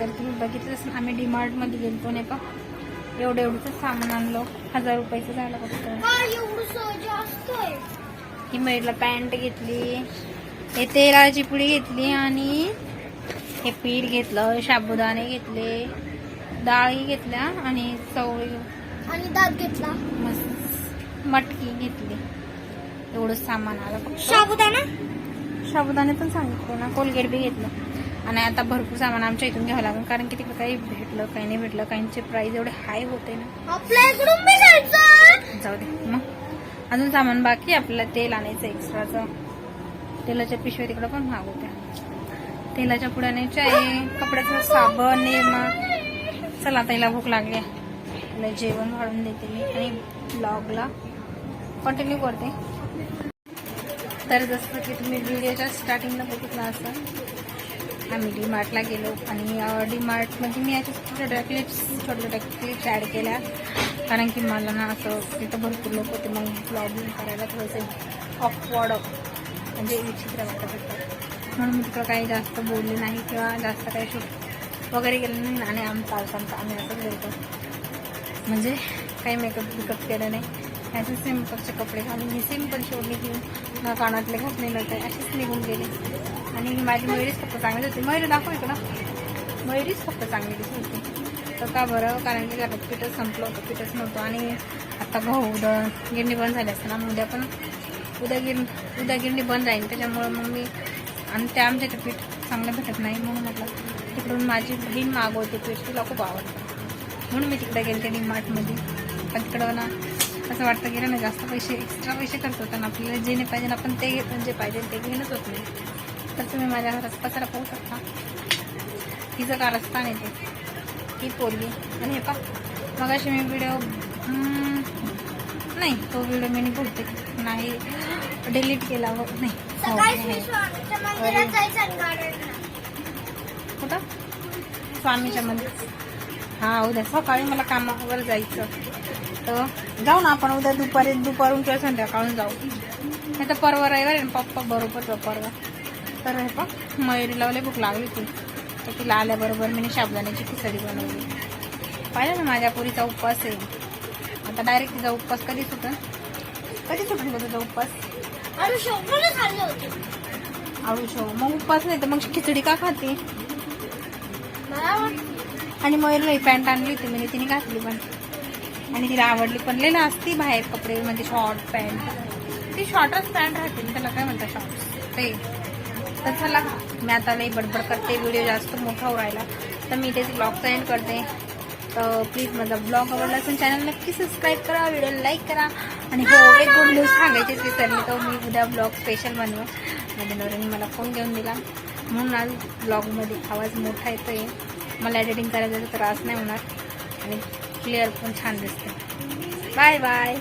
तर तुम्ही बघितलं असेल, आम्ही डीमार्टमध्ये गेलतो नाही का, एवढं सामान आणलं. 1000 रुपयाचं झालं फक्त. ही महिला पॅन्ट घेतली, हे तेलाची पुडी घेतली आणि हे पीठ घेतलं, साबुदाणे घेतले, डाळी घेतल्या आणि चवळी आणि दात घेतला, मटकी घेतली. एवढं सामान आलं फक्त. साबुदाणे पण सांगितलं ना. कोलगेट बी घेतलं. आणि आता भरपूर सामान आमच्या इथून घ्यावं लागेल, कारण की तिकडे काही भेटलं काही नाही भेटलं. काहींचे प्राइस एवढे हाय होते ना. आपल्या इकडून बी जायचं. जाऊ दे मग. अजून सामान बाकी आपल्याला. तेल आणायचं एक्स्ट्राचं. तेलाच्या पिशव्या तिकडं पण महाग होत्या. तेलाच्या पुड्या न्यायच्या आहे, कपड्याचं साबण निरमा. चला आता हिला भूक लागली आहे, तिला जेवण वाढून देते मी आणि ब्लॉगला कंटिन्यू करते. तर जसं की तुम्ही व्हिडिओच्या स्टार्टिंगला बघितलं असं, आम्ही डीमार्टला गेलो आणि डीमार्टमध्ये मी याच्या छोट्या क्लिप्स ॲड केल्या, कारण की मला ना असं तिथं भरपूर लोक होते, मग ब्लॉगिंग करायला थोडंसं ऑकवर्ड म्हणजे विचित्र वाटत होतं. म्हणून मी तिकडं काही जास्त बोलले नाही किंवा जास्त काही शूट वगैरे केलं नाही. आणि आमचा आम्ही असंच गेलो, म्हणजे काही मेकअप केलं नाही. ह्याचे सिम्पलचे कपडे घालून मी सिम्पल शोधली घेऊन ना, कानातले घातले नव्हते, असेच निघून गेले. आणि माझी मयुरीच फक्त चांगली होती. मयुरी दाखव इकडं. मयुरीच फक्त चांगली दिसत होती. तर का बरं, कारण की घरात पीठच संपलं होतं, पीठच नव्हतं. आणि आता गहू गिरणी बंद झाली असते ना, उद्या गिरणी बंद राहील. त्याच्यामुळं मग मी, आणि त्या आमच्या इथं पीठ चांगलं भेटत नाही, म्हणून म्हटलं तिकडून माझी बहीण मागवते पीठ, तिला खूप आवडतं, म्हणून मी तिकडे गेले निमार्टमध्ये. पण तिकडं ना असं वाटतं की ना, जास्त एक्स्ट्रा पैसे खर्च होतात ना, आपल्याला जे नाही पाहिजे आपण ते जे पाहिजे ते घेणंच होत नाही. तर तुम्ही माझ्या घरात कचरा पाहू शकता. तिचं कारस्थान येते, ही पोरगी. आणि हे पा मग अशी मी व्हिडिओ नाही, तो व्हिडिओ मी बोलते नाही, डिलीट केला हो नाही. कुठं? स्वामीच्या मंदिर. हा, उद्या सकाळी मला कामावर जायचं, तर जाऊ ना आपण उद्या दुपारून किंवा संध्याकाळून जाऊ. नाही तर परवा रविवार आहे, पप्पा बरोबर जाऊ परवा. तर हे पा मयुरी लावले, भूक लागली होती, तर तिला आल्याबरोबर मी साबुदाण्याची खिचडी बनवली. पाहिलं ना, माझ्या पोरीचा उपवास आहे. आता डायरेक्ट तिचा उपवास कधी सुटेल तुझा उपवास? आळूशो. मग उपवास नाही तर मग खिचडी का खाते? आणि मयुरीला पॅन्ट आणली होती म्हणजे तिने घातली पण, आणि तिला आवडली पण. लेला असती बाहेर कपडे म्हणजे शॉर्ट पॅन्ट, ती शॉर्टच पॅन्ट राहते, त्याला काय म्हणतात शॉर्ट्स ते. तर चला, मी आता लई बडबड करते, व्हिडिओ जास्त मोठा हो राहिला, तर मी इथेच ब्लॉगचा एंड करते. तर प्लीज माझा ब्लॉग आवडला असेल चॅनल नक्की सबस्क्राईब करा, व्हिडिओ लाईक करा. आणि हो, एक गुड न्यूज सांगायची विसरली, तर मी उद्या ब्लॉग स्पेशल बनवू. माझ्या नवऱ्याने मला फोन घेऊन दिला, म्हणून आज ब्लॉगमध्ये आवाज मोठा येतोय. मला एडिटिंग करायचा त्रास नाही होणार आणि क्लिअर पण छान दिसते. Bye bye.